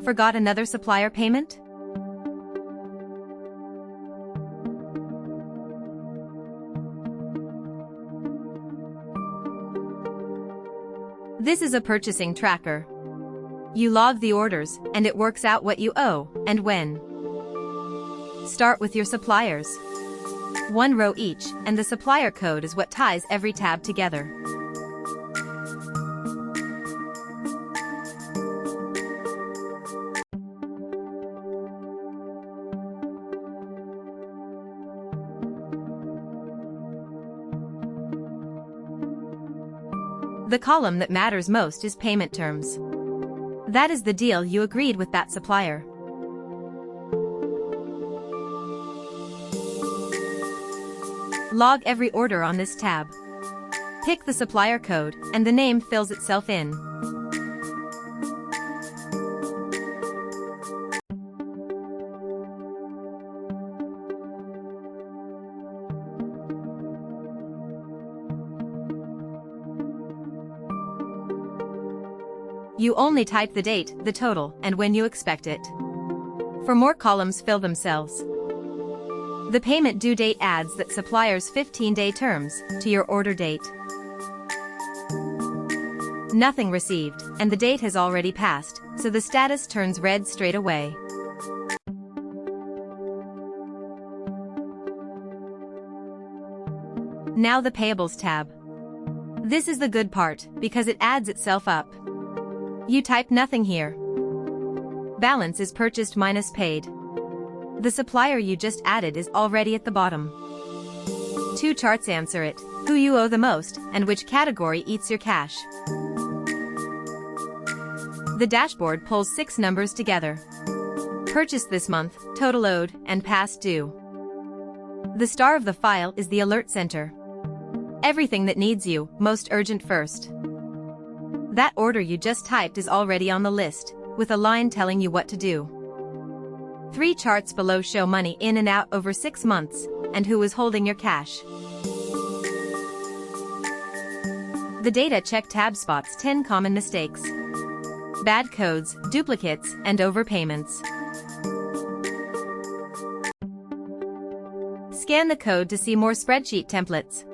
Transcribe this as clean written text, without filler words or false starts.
Forgot another supplier payment? This is a purchasing tracker. You log the orders, and it works out what you owe, and when. Start with your suppliers. One row each, and the supplier code is what ties every tab together. The column that matters most is payment terms. That is the deal you agreed with that supplier. Log every order on this tab. Pick the supplier code, and the name fills itself in. You only type the date, the total, and when you expect it. For more columns fill themselves. The payment due date adds that supplier's 15-day terms to your order date. Nothing received, and the date has already passed, so the status turns red straight away. Now the Payables tab. This is the good part, because it adds itself up. You type nothing here. Balance is purchased minus paid. The supplier you just added is already at the bottom. Two charts answer it: who you owe the most, and which category eats your cash. The dashboard pulls 6 numbers together. Purchased this month, total owed, and past due. The star of the file is the alert center. Everything that needs you, most urgent first. That order you just typed is already on the list, with a line telling you what to do. 3 charts below show money in and out over 6 months, and who is holding your cash. The data check tab spots 10 common mistakes: bad codes, duplicates, and overpayments. Scan the code to see more spreadsheet templates.